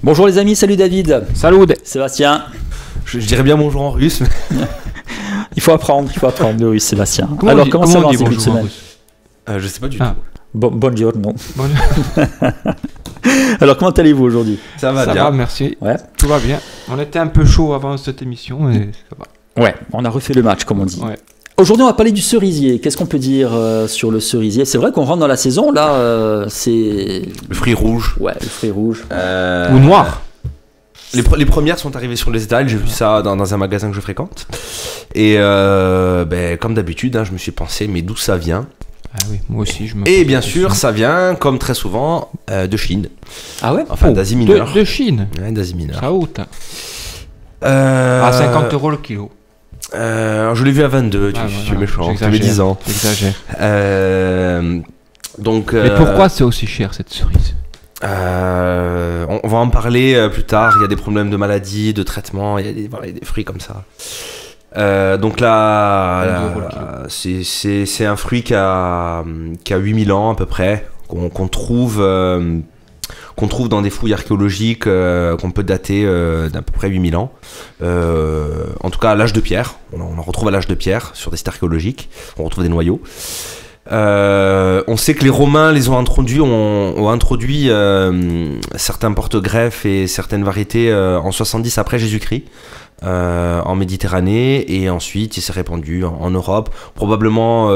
Bonjour les amis, salut David. Salut Sébastien. Je dirais bien bonjour en russe. Mais... il faut apprendre le russe, Sébastien. Alors, comment ça va en dit début de semaine? Je sais pas du tout. Bonjour, non. Alors, comment allez-vous aujourd'hui? Ça va bien. Ça va, merci. Ouais. Tout va bien. On était un peu chaud avant cette émission, mais ça va. Ouais, on a refait le match, comme on dit. Ouais. Aujourd'hui, on va parler du cerisier. Qu'est-ce qu'on peut dire sur le cerisier? C'est vrai qu'on rentre dans la saison, là, c'est... Le fruit rouge. Ouais, le fruit rouge. Ou noir. Les premières sont arrivées sur les étals, j'ai vu ça dans un magasin que je fréquente. Et comme d'habitude, je me suis pensé, mais d'où ça vient? Ah oui, moi aussi, je me... Et bien sûr, ça vient, comme très souvent, de Chine. Ah ouais? Enfin, d'Asie mineure. De Chine. Ouais, d'Asie mineure. Ça haut, à 50 € le kilo. Je l'ai vu à 22, tu es méchant, tu avais 10 ans. J'exagère. Mais pourquoi c'est aussi cher cette cerise? On va en parler plus tard. Il y a des problèmes de maladie, de traitement, il y a des fruits comme ça. Donc là, c'est un fruit qui a 8000 ans à peu près, qu'on trouve dans des fouilles archéologiques qu'on peut dater d'à peu près 8000 ans. En tout cas à l'âge de pierre, on en retrouve à l'âge de pierre sur des sites archéologiques, on retrouve des noyaux. On sait que les Romains les ont introduit certains porte-greffes et certaines variétés en 70 après Jésus-Christ en Méditerranée, et ensuite il s'est répandu en Europe. Probablement,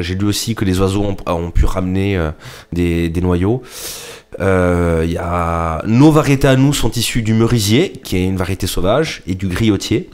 j'ai lu aussi que les oiseaux ont pu ramener des noyaux. Nos variétés à nous sont issues du merisier, qui est une variété sauvage, et du griotier.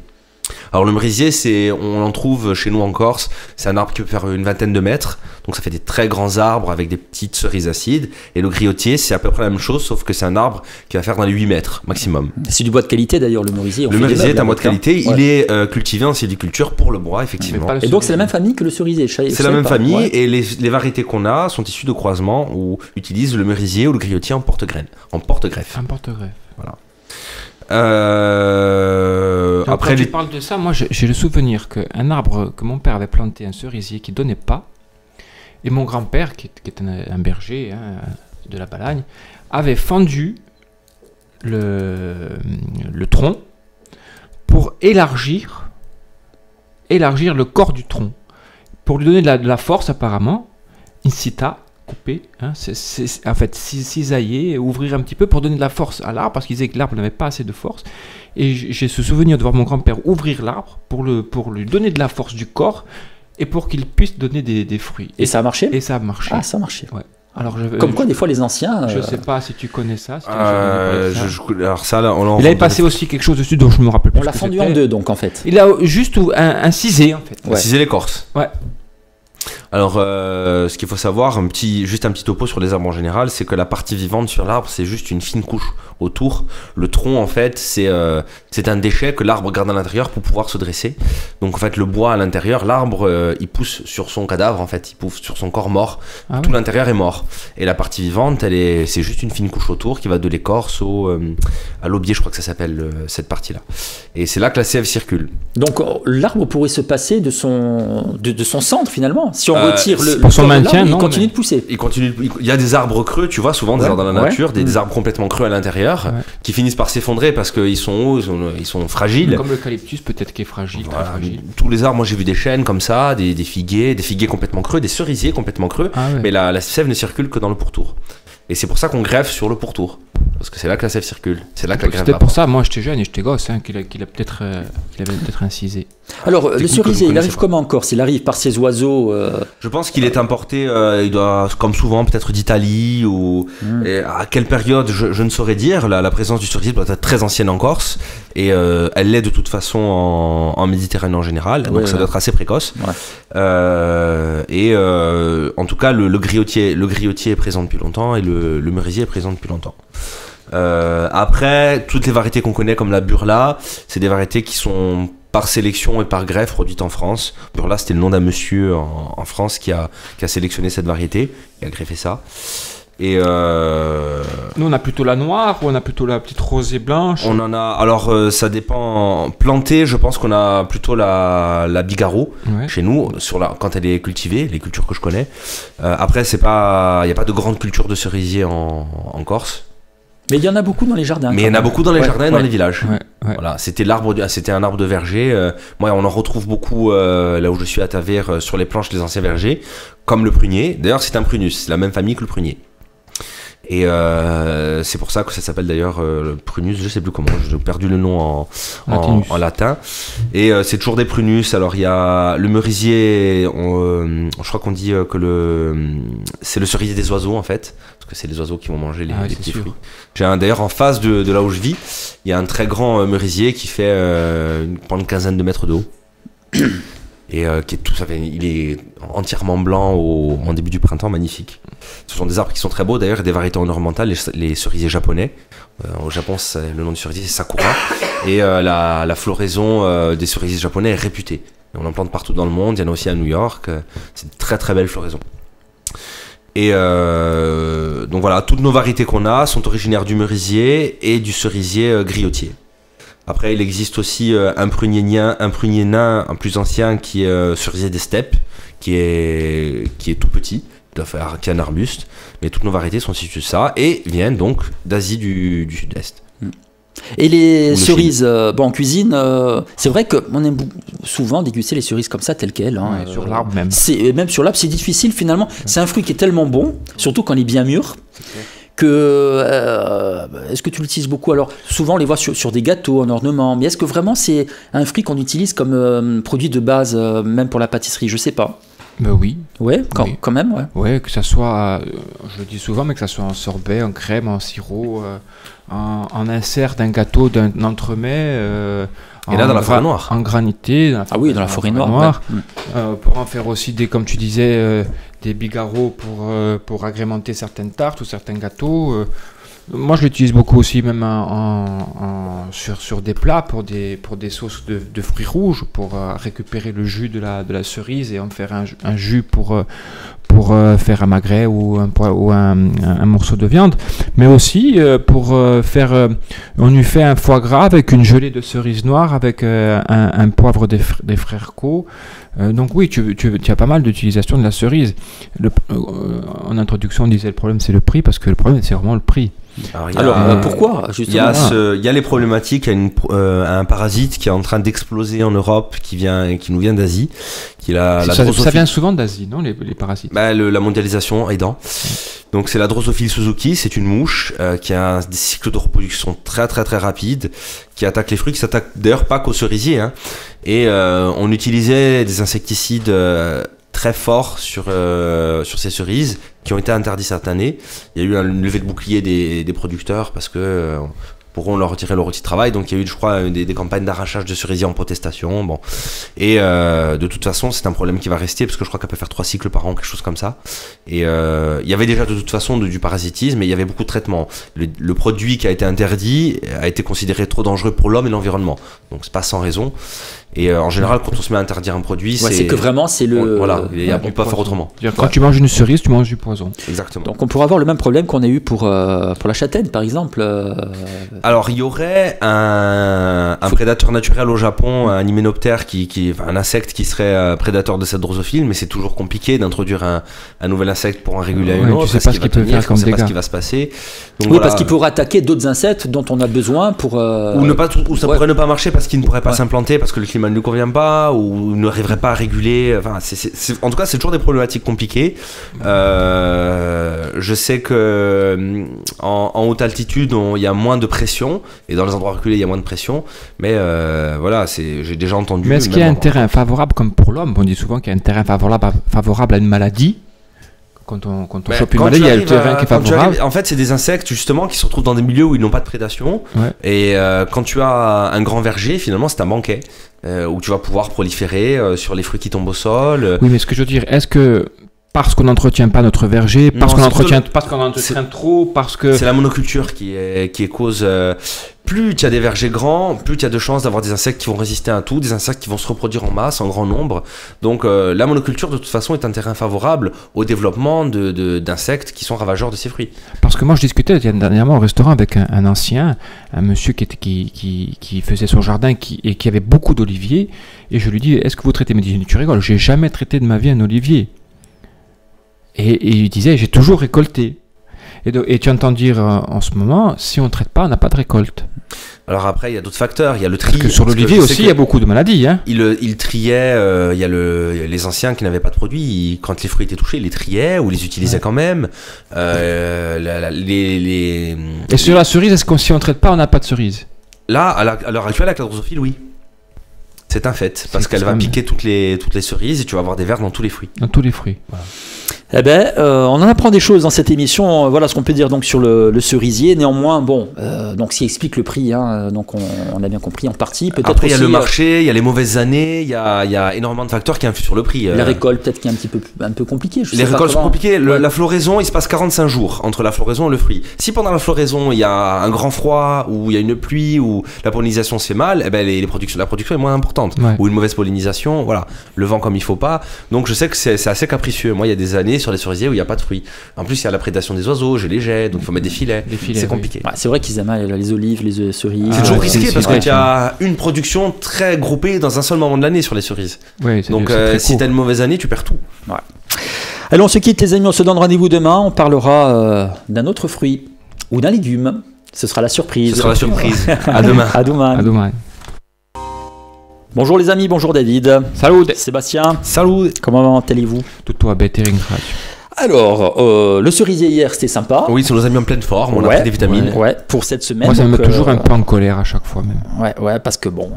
Alors le merisier, on en trouve chez nous en Corse, c'est un arbre qui peut faire une vingtaine de mètres, donc ça fait des très grands arbres avec des petites cerises acides. Et le griotier, c'est à peu près la même chose, sauf que c'est un arbre qui va faire dans les 8 mètres maximum. C'est du bois de qualité d'ailleurs, le merisier. Le merisier est un bois de qualité, il est cultivé en sylviculture pour le bois, effectivement. Et donc c'est la même famille que le cerisier? C'est la même famille, et les variétés qu'on a sont issues de croisements où utilisent le merisier ou le griotier en porte-greffe. Un porte-greffe. Voilà. Donc, après, quand tu parles de ça, moi j'ai le souvenir qu'un arbre que mon père avait planté, un cerisier qui donnait pas, et mon grand-père, qui est un berger de la Balagne, avait fendu le tronc pour élargir le corps du tronc, pour lui donner de la force apparemment, incita, couper, en fait cisailler, ouvrir un petit peu pour donner de la force à l'arbre, parce qu'il disait que l'arbre n'avait pas assez de force. Et j'ai ce souvenir de voir mon grand-père ouvrir l'arbre pour lui donner de la force du corps et pour qu'il puisse donner des fruits. Et ça a marché? Et ça a marché. Ah, ça a marché. Ouais. Alors, comme quoi, des fois, les anciens... Je sais pas si tu connais ça. Alors ça, là, il avait passé aussi quelque chose dessus dont je me rappelle plus. On l'a fendu en deux, donc, en fait. Il a juste incisé, en fait. Ouais. Incisé l'écorce. Ouais. Alors, ce qu'il faut savoir, juste un petit topo sur les arbres en général, c'est que la partie vivante sur l'arbre, c'est juste une fine couche autour. Le tronc, en fait, c'est un déchet que l'arbre garde à l'intérieur pour pouvoir se dresser. Donc, en fait, le bois à l'intérieur, l'arbre, il pousse sur son cadavre, en fait, il pousse sur son corps mort. Tout l'intérieur est mort. Et la partie vivante, c'est juste une fine couche autour qui va de l'écorce à l'aubier, je crois que ça s'appelle cette partie-là. Et c'est là que la sève circule. Donc, l'arbre pourrait se passer de son centre, finalement. Si on retire pour son maintien, il continue de pousser. Il y a des arbres creux, tu vois, souvent des arbres dans la nature, des arbres complètement creux à l'intérieur, qui finissent par s'effondrer parce qu'ils sont hauts, ils sont fragiles. Comme l'eucalyptus, peut-être qui est fragile, voilà. Très fragile. Tous les arbres, moi j'ai vu des chênes comme ça, des figuiers complètement creux, des cerisiers complètement creux, mais la sève ne circule que dans le pourtour. Et c'est pour ça qu'on greffe sur le pourtour. Parce que c'est là que la sève circule. C'est là que la greffe va. C'était pour ça, moi j'étais jeune et j'étais gosse, qu'il avait peut-être incisé. Alors, le cerisier, il arrive comment en Corse? Il arrive par ces oiseaux Je pense qu'il est importé, il doit, comme souvent, peut-être d'Italie ou. Et à quelle période, je ne saurais dire. La présence du cerisier doit être très ancienne en Corse. Et elle l'est de toute façon en Méditerranée en général. Donc ça doit être assez précoce. Ouais. En tout cas, le griotier est présent depuis longtemps et le merisier est présent depuis longtemps. Après, toutes les variétés qu'on connaît comme la burla, c'est des variétés qui sont par sélection et par greffe produites en France. Burla, c'était le nom d'un monsieur en France qui a sélectionné cette variété, qui a greffé ça. Et nous on a plutôt la noire ou on a plutôt la petite rosée blanche? On en a, alors ça dépend. Plantée, je pense qu'on a plutôt la Bigaro chez nous, quand elle est cultivée, les cultures que je connais. Après, il n'y a pas de grande culture de cerisier en Corse. Mais il y en a beaucoup dans les jardins. Mais il y en a beaucoup dans les jardins et dans les villages. Ouais. Voilà, c'était un arbre de verger. Moi, on en retrouve beaucoup là où je suis à Tavers, sur les planches des anciens vergers, comme le prunier. D'ailleurs, c'est un prunus, c'est la même famille que le prunier. Et c'est pour ça que ça s'appelle d'ailleurs le prunus, je sais plus comment, j'ai perdu le nom en latin. Et c'est toujours des prunus. Alors il y a le merisier, je crois qu'on dit que c'est le cerisier des oiseaux en fait, parce que c'est les oiseaux qui vont manger les petits fruits. J'ai d'ailleurs en face de là où je vis, il y a un très grand merisier qui fait une quinzaine de mètres de haut. Et qui est tout ça, il est entièrement blanc en début du printemps, magnifique. Ce sont des arbres qui sont très beaux, d'ailleurs, des variétés ornementales, les cerisiers japonais. Au Japon, le nom du cerisier, c'est Sakura. Et la floraison des cerisiers japonais est réputée. Et on en plante partout dans le monde, il y en a aussi à New York. C'est une très très belle floraison. Et donc voilà, toutes nos variétés qu'on a sont originaires du merisier et du cerisier griotier. Après, il existe aussi un prunier nain, un plus ancien, qui est cerisier des steppes, qui est tout petit, qui est un arbuste. Mais toutes nos variétés sont issues de ça et viennent donc d'Asie du Sud-Est. Et les cerises, en cuisine, c'est vrai qu'on aime souvent déguster les cerises comme ça, telles quelles. Hein, sur l'arbre même. Même sur l'arbre, c'est difficile finalement. C'est un fruit qui est tellement bon, surtout quand il est bien mûr. Est-ce que tu l'utilises beaucoup? Alors souvent on les voit sur des gâteaux en ornement, mais est-ce que vraiment c'est un fruit qu'on utilise comme produit de base, même pour la pâtisserie? Je sais pas. Oui. Ouais, quand même, ouais. Ouais, que ça soit, je le dis souvent, mais que ça soit en sorbet, en crème, en sirop, en insert d'un gâteau, d'un entremets. Et là, dans la forêt noire. En granité. Dans la forêt noire. Ouais. Pour en faire aussi, comme tu disais, des bigarreaux pour agrémenter certaines tartes ou certains gâteaux. Moi, je l'utilise beaucoup aussi, même sur des plats, pour des sauces de fruits rouges, pour récupérer le jus de la cerise et en faire un jus pour faire un magret ou un morceau de viande. Mais aussi pour faire... on lui fait un foie gras avec une gelée de cerise noire, avec un poivre des frères Co. Donc oui, tu as pas mal d'utilisation de la cerise. En introduction, on disait le problème c'est le prix, parce que le problème c'est vraiment le prix. Alors pourquoi justement? Il y a les problématiques, il y a un parasite qui est en train d'exploser en Europe, qui nous vient d'Asie, ça vient souvent d'Asie, non, les parasites? La mondialisation aidant. Donc c'est la Drosophile suzuki, c'est une mouche qui a des cycles de reproduction très très très rapides, qui attaque les fruits, qui s'attaque d'ailleurs pas qu'aux cerisiers, hein. Et on utilisait des insecticides très forts sur ces cerises qui ont été interdits cette année. Il y a eu une levée de bouclier des producteurs parce que pourront leur retirer leur outil de travail. Donc il y a eu, je crois, des campagnes d'arrachage de cerisiers en protestation. Bon. Et de toute façon, c'est un problème qui va rester parce que je crois qu'elle peut faire 3 cycles par an, quelque chose comme ça. Et il y avait déjà de toute façon du parasitisme, et il y avait beaucoup de traitements. Le produit qui a été interdit a été considéré trop dangereux pour l'homme et l'environnement. Donc c'est pas sans raison. Et en général, quand on se met à interdire un produit, c'est que vraiment c'est le. Voilà, on peut pas faire autrement. Quand tu manges une cerise, tu manges du poison. Exactement. Donc on pourrait avoir le même problème qu'on a eu pour la châtaigne, par exemple. Alors il y aurait un prédateur naturel au Japon, un hyménoptère, un insecte qui serait prédateur de cette drosophile, mais c'est toujours compliqué d'introduire un nouvel insecte pour en réguler un autre. Tu sais pas ce qu'il peut faire comme dégâts. Tu sais pas ce qui va se passer. Donc, oui, parce qu'il pourrait attaquer d'autres insectes dont on a besoin pour. Ou ça pourrait ne pas marcher parce qu'il ne pourrait pas s'implanter, parce que le climat ne lui convient pas, ou n'arriverait pas à réguler. Enfin, en tout cas, c'est toujours des problématiques compliquées. Je sais que en haute altitude, il y a moins de pression, et dans les endroits reculés, il y a moins de pression. Mais voilà, j'ai déjà entendu. Mais est-ce qu'il y a un terrain favorable comme pour l'homme? On dit souvent qu'il y a un terrain favorable à une maladie. Quand on chope une maladie, il y a le terrain qui est favorable. En fait, c'est des insectes justement qui se retrouvent dans des milieux où ils n'ont pas de prédation. Ouais. Et quand tu as un grand verger, finalement, c'est un banquet où tu vas pouvoir proliférer sur les fruits qui tombent au sol. Oui, mais ce que je veux dire, est-ce que parce qu'on n'entretient pas notre verger, parce qu'on entretient trop, parce que... C'est la monoculture qui est cause... plus tu as des vergers grands, plus tu as de chances d'avoir des insectes qui vont résister à tout, des insectes qui vont se reproduire en masse, en grand nombre. Donc la monoculture, de toute façon, est un terrain favorable au développement d'insectes qui sont ravageurs de ces fruits. Parce que moi, je discutais dernièrement au restaurant avec un monsieur qui faisait son jardin et qui avait beaucoup d'oliviers. Et je lui dis, est-ce que vous traitez? Il me dit, tu rigoles, j'ai jamais traité de ma vie un olivier. Et il disait, j'ai toujours récolté. Et tu entends dire en ce moment, si on ne traite pas, on n'a pas de récolte. Alors après, il y a d'autres facteurs. Il y a le tri. Parce que sur l'olivier aussi, il y a beaucoup de maladies. Hein. Ils triaient. Il y a les anciens qui n'avaient pas de produits. Quand les fruits étaient touchés, ils les triaient ou les utilisaient quand même. Et sur la cerise, est-ce que si on ne traite pas, on n'a pas de cerise? Là, à l'heure actuelle, avec la drosophile, oui. C'est un fait. Parce qu'elle va piquer toutes les cerises et tu vas avoir des vers dans tous les fruits. Dans tous les fruits. Voilà. Eh ben, on en apprend des choses dans cette émission. Voilà ce qu'on peut dire donc sur le cerisier. Néanmoins, bon, donc s'il explique le prix, hein, donc on a bien compris en partie. Peut-être après, il y a aussi, le marché, il y a les mauvaises années, il y a énormément de facteurs qui influent sur le prix. La récolte, peut-être qui est un peu compliquée. Les récoltes sont compliquées. La floraison, il se passe 45 jours entre la floraison et le fruit. Si pendant la floraison, il y a un grand froid, ou il y a une pluie, ou la pollinisation se fait mal, eh ben, la production est moins importante. Ouais. Ou une mauvaise pollinisation, voilà, le vent comme il faut pas. Donc je sais que c'est assez capricieux. Moi, il y a des années sur les cerisiers où il n'y a pas de fruits. En plus, il y a la prédation des oiseaux, je les jette, donc il faut mettre des filets. C'est compliqué. Ouais, c'est vrai qu'ils aiment les olives, les cerises. C'est toujours risqué parce que tu as une production très groupée dans un seul moment de l'année sur les cerises. Ouais, donc si tu as une mauvaise année, tu perds tout. Ouais. Allez, on se quitte les amis, on se donne rendez-vous demain. On parlera d'un autre fruit ou d'un légume. Ce sera la surprise. À demain. À demain. Bonjour les amis, bonjour David. Salut Sébastien. Salut. Comment allez-vous? Tout va bien, Alors, le cerisier hier, c'était sympa. Oui, c'est nos amis en pleine forme, on a pris des vitamines. Ouais, pour cette semaine. Moi, ça me met toujours un peu en colère à chaque fois même. Ouais, parce que bon...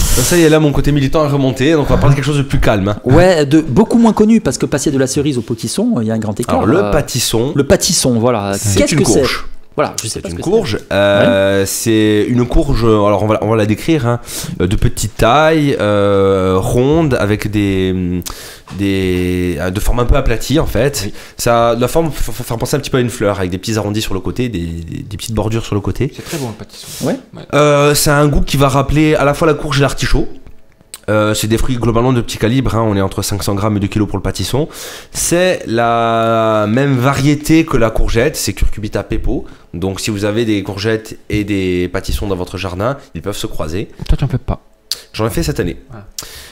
Ça y est, là, mon côté militant est remonté, donc on va parler de quelque chose de plus calme. Hein. Ouais, beaucoup moins connu, parce que passer de la cerise au potisson, il y a un grand écart. Alors, le pâtisson... Le pâtisson, voilà. Qu'est-ce que c'est? Voilà, je sais pas c'est une courge. C'est une courge. Alors on va la décrire. Hein, de petite taille, ronde, avec de forme un peu aplatie en fait. Oui. Ça, la forme faut faire penser un petit peu à une fleur, avec des petits arrondis sur le côté, des petites bordures sur le côté. C'est très bon le pâtisson. Ouais. C'est un goût qui va rappeler à la fois la courge et l'artichaut. C'est des fruits globalement de petit calibre, hein, on est entre 500 grammes et 2 kg pour le pâtisson. C'est la même variété que la courgette, c'est Curcubita pepo. Donc si vous avez des courgettes et des pâtissons dans votre jardin, ils peuvent se croiser. Toi tu en fais pas? J'en ai fait cette année. Ah.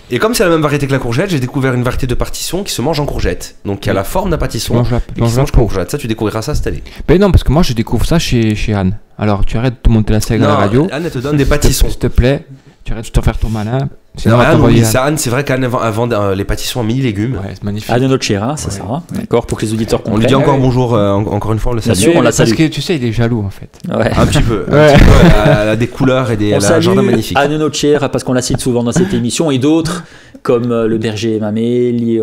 Et comme c'est la même variété que la courgette, j'ai découvert une variété de pâtisson qui se mange en courgette. Donc qui a la forme d'un pâtisson et qui se mange en courgette. Ça tu découvriras ça cette année. Ben non, parce que moi je découvre ça chez Anne. Alors tu arrêtes de te monter la selle à la radio. Anne elle te donne des pâtissons. S'il te plaît, tu arrêtes de te faire ton malin. Anne, c'est vrai qu'Anne vend les pâtissons en mini-légumes. Ouais, c'est magnifique. Anne notre chère, c'est ça. D'accord, pour que les auditeurs comprennent. On lui dit encore bonjour, encore une fois, on le salue. On la salue. Parce que tu sais, il est jaloux en fait. Ouais. Un petit peu. Elle a des couleurs et un jardin magnifique. Anne notre chère, parce qu'on la cite souvent dans cette émission, et d'autres, comme le berger Mamé,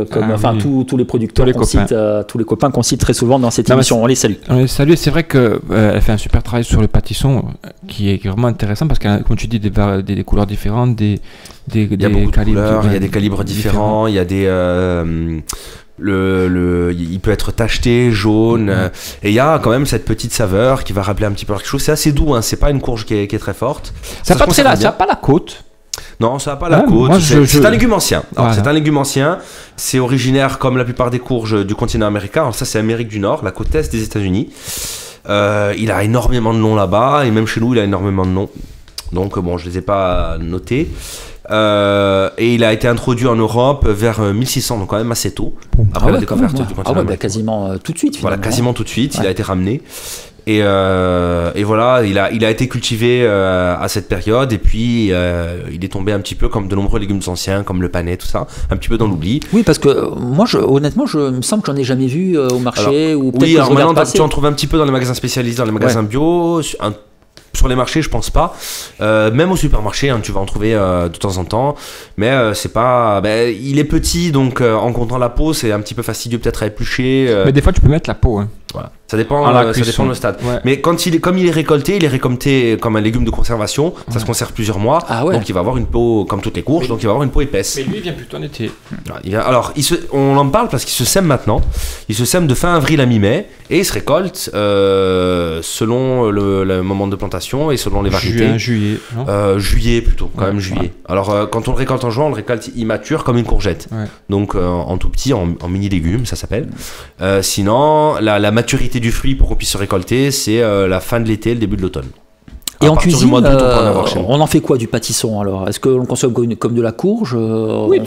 tous les producteurs tous les copains qu'on cite très souvent dans cette émission. On les salue. On les salue. C'est vrai qu'elle fait un super travail sur le pâtisson qui est vraiment intéressant parce qu'elle, comme tu dis, des couleurs différentes, il y a beaucoup de couleurs, il y a des calibres différents, il y a des il peut être tacheté, jaune, et il y a quand même cette petite saveur qui va rappeler un petit peu quelque chose. C'est assez doux, hein, c'est pas une courge qui est très forte. Ça n'a pas la côte. Non, ça n'a pas la côte. C'est un légume ancien. Alors, c'est un légume ancien. C'est originaire, comme la plupart des courges, du continent américain. Alors ça, c'est Amérique du Nord, la côte est des États-Unis. Il a énormément de noms là-bas, et même chez nous, il a énormément de noms. Donc bon, je les ai pas notés. Et il a été introduit en Europe vers 1600, donc quand même assez tôt, après la découverte du continent. Quasiment tout de suite. Voilà, quasiment tout de suite, il a été ramené. Et voilà, il a été cultivé à cette période, et puis il est tombé un petit peu comme de nombreux légumes anciens, comme le panais, tout ça, un petit peu dans l'oubli. Oui, parce que moi, honnêtement, je me semble que j'en ai jamais vu au marché. Alors, ou peut-être alors maintenant, tu en trouves un petit peu dans les magasins spécialisés, dans les magasins bio, sur les marchés, je pense pas. Même au supermarché, hein, tu vas en trouver de temps en temps. Mais c'est pas. Il est petit, donc en comptant la peau, c'est un petit peu fastidieux peut-être à éplucher. Mais des fois, tu peux mettre la peau. Hein. Voilà. Ça dépend le stade. Ouais. Mais comme il est récolté comme un légume de conservation. Ça se conserve plusieurs mois. Donc il va avoir une peau comme toutes les courges. Donc il va avoir une peau épaisse. Mais lui, il vient plutôt en été. Alors, on en parle parce qu'il se sème maintenant. Il se sème de fin avril à mi-mai et il se récolte selon le moment de plantation et selon les variétés. Juillet. Juillet plutôt, quand même juillet. Alors quand on le récolte en juin, on le récolte immature comme une courgette. Ouais. Donc en tout petit, en mini légumes, ça s'appelle. Sinon, la maturité du fruit pour qu'on puisse se récolter, c'est la fin de l'été, le début de l'automne. Et en cuisine, on en fait quoi du pâtisson alors? Est-ce qu'on le consomme comme de la courge? Oui,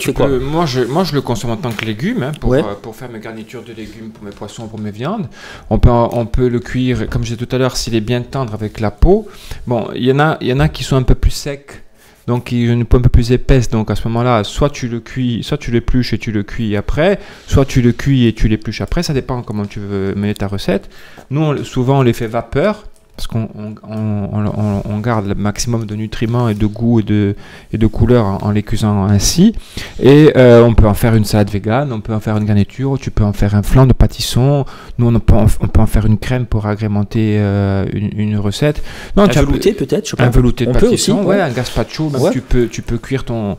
moi je le consomme en tant que légume, pour faire mes garnitures de légumes, pour mes poissons, pour mes viandes. On peut le cuire, comme j'ai dit tout à l'heure, s'il est bien tendre avec la peau. Bon, il y en a qui sont un peu plus secs, donc il y a une peau un peu plus épaisse. Donc à ce moment-là, soit tu le cuis, soit tu l'épluches et tu le cuis après, soit tu le cuis et tu l'épluches après. Ça dépend comment tu veux mener ta recette. Nous, souvent, on les fait vapeur, parce qu'on garde le maximum de nutriments et de goût et de couleurs en les cuisant ainsi. Et on peut en faire une salade végane, on peut en faire une garniture, tu peux en faire un flan de pâtisson. Nous, on peut en faire une crème pour agrémenter une recette. Non, un velouté peut-être, je sais pas. Un velouté de pâtisson, un gazpacho. Tu peux cuire ton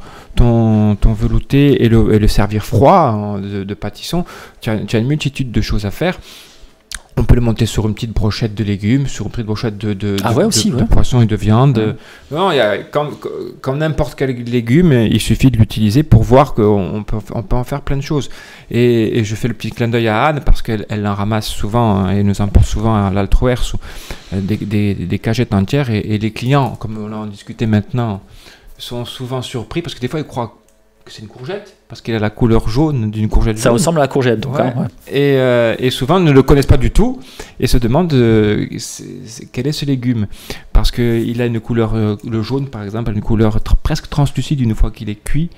velouté et le servir froid de pâtisson. Tu as une multitude de choses à faire. On peut le monter sur une petite brochette de légumes, sur une petite brochette de poisson et de viande. Ouais. Non, comme n'importe quel légume, il suffit de l'utiliser pour voir qu'on peut en faire plein de choses. Et je fais le petit clin d'œil à Anne parce qu'elle en ramasse souvent et nous emporte souvent à l'Altroers des cagettes entières. Et les clients, comme on en discutait maintenant, sont souvent surpris parce que des fois ils croient que c'est une courgette, parce qu'il a la couleur jaune d'une courgette jaune. Ça ressemble à la courgette, donc. Ouais. Et souvent ne le connaissent pas du tout et se demandent quel est ce légume, parce qu'il a une couleur, le jaune par exemple, a une couleur presque translucide une fois qu'il est cuit,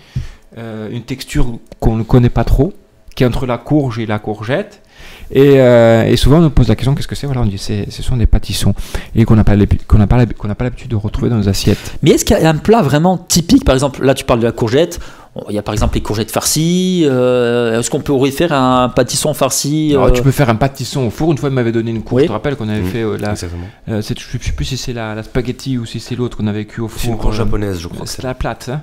une texture qu'on ne connaît pas trop, qui est entre la courge et la courgette. Et souvent on nous pose la question qu'est-ce que c'est, voilà, on dit ce sont des pâtissons et qu'on n'a pas l'habitude de retrouver dans nos assiettes. Mais est-ce qu'il y a un plat vraiment typique, par exemple là tu parles de la courgette, il y a par exemple les courgettes farcies, est-ce qu'on pourrait faire un pâtisson farci? Alors, tu peux faire un pâtisson au four. Une fois, il m'avait donné une courge, je te rappelle qu'on avait fait je ne sais plus si c'est la spaghetti ou si c'est l'autre qu'on avait cuit au four. C'est une courge japonaise, je crois. C'est la plate, hein.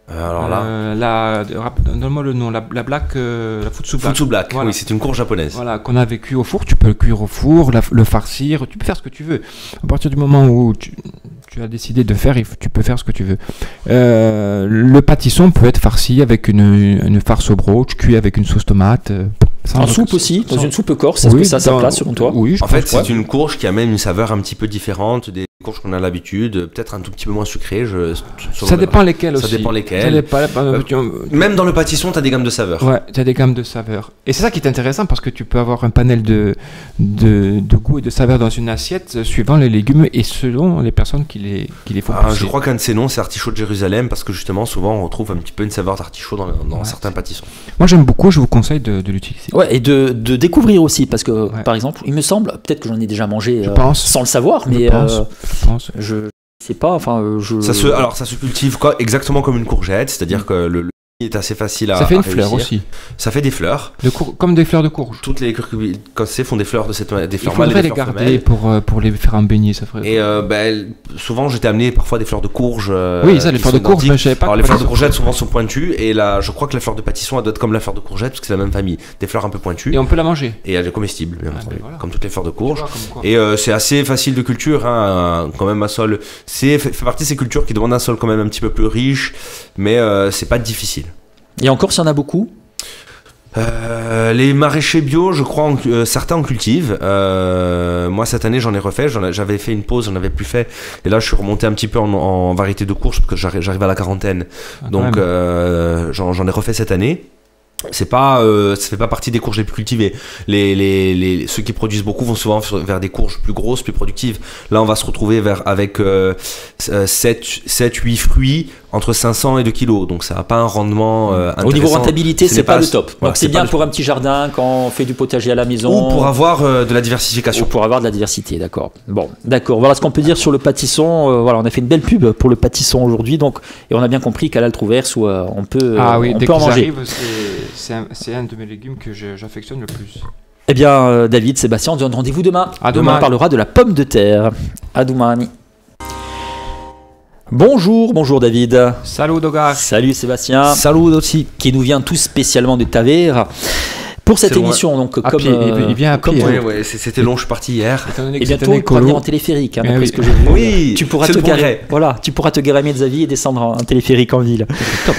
Alors là, donne-moi le nom, la black, la futsu black. Futsu black, voilà. Oui, c'est une courge japonaise. Voilà, qu'on avait cuit au four. Tu peux le cuire au four, le farcir, tu peux faire ce que tu veux. À partir du moment où tu as décidé de faire, tu peux faire ce que tu veux. Le pâtisson peut être farci avec une farce au broch, cuit avec une sauce tomate. En soupe aussi, dans une soupe corse, est-ce que ça a sa place selon toi? Oui, en fait, c'est une courge qui amène une saveur un petit peu différente des courges qu'on a l'habitude, peut-être un tout petit peu moins sucrée. Ça dépend lesquelles aussi. Ça dépend lesquelles. Même dans le pâtisson, tu as des gammes de saveurs. Ouais, tu as des gammes de saveurs. Et c'est ça qui est intéressant parce que tu peux avoir un panel de goûts et de saveurs dans une assiette suivant les légumes et selon les personnes qui les font pousser. Je crois qu'un de ces noms, c'est artichaut de Jérusalem parce que justement, souvent, on retrouve un petit peu une saveur d'artichaut dans certains pâtissons. Moi, j'aime beaucoup, je vous conseille de l'utiliser. Ouais, et de découvrir aussi, parce que par exemple, il me semble, peut-être que j'en ai déjà mangé sans le savoir, mais je sais pas, enfin Alors ça se cultive exactement comme une courgette, c'est-à-dire que le est assez facile à ça fait une réussir. Fleur aussi. Ça fait des fleurs. Comme des fleurs de courge. Toutes les curcubices font des fleurs de cette des fleurs mâles. Il faudrait les garder pour les faire en beignet, ça ferait. Et souvent j'étais amené parfois des fleurs de courge. Oui, ça, les fleurs de courge, mais je savais pas. Alors les fleurs de courgette souvent sont pointues et là je crois que la fleur de pâtisson elle doit être comme la fleur de courgette parce que c'est la même famille, des fleurs un peu pointues. Et on peut la manger. Et elle est comestible, bien entendu, comme toutes les fleurs de courge. Et c'est assez facile de culture, quand même un sol. Fait partie de ces cultures qui demandent un sol quand même un petit peu plus riche, mais c'est pas difficile. Et encore, s'il y en a beaucoup? Les maraîchers bio, je crois, certains en cultivent. Moi, cette année, j'en ai refait. J'avais fait une pause, j'en avais plus fait. Et là, je suis remonté un petit peu en variété de courge parce que j'arrive à la quarantaine. Donc, j'en ai refait cette année. Ça fait pas partie des courges les plus cultivées. Ceux qui produisent beaucoup vont souvent vers des courges plus grosses, plus productives. Là, on va se retrouver avec 7-8 fruits entre 500 et 2 kilos. Donc, ça n'a pas un rendement intéressant. Au niveau rentabilité, c'est pas le top. Donc, c'est bien pour un petit jardin quand on fait du potager à la maison. Ou pour avoir de la diversification. Ou pour avoir de la diversité, d'accord. Bon, d'accord. Voilà ce qu'on peut dire sur le pâtisson. Voilà, on a fait une belle pub pour le pâtisson aujourd'hui. Donc, et on a bien compris qu'à l'Altroers, où on peut en manger. C'est un de mes légumes que j'affectionne le plus. Eh bien, David, Sébastien, on se donne rendez-vous demain. Demain, on parlera de la pomme de terre. À domani. Bonjour David. Salut Dogar. Salut Sébastien. Salut aussi. Qui nous vient tout spécialement de Taverne. Pour cette émission, donc comme il vient à pied. Ouais, c'était long, je suis parti hier. Et bientôt, il pourra venir en téléphérique, d'après ce que j'ai vu. Oui, tu pourras te garer. Voilà, tu pourras te garer à Mezzavi et descendre en téléphérique en ville.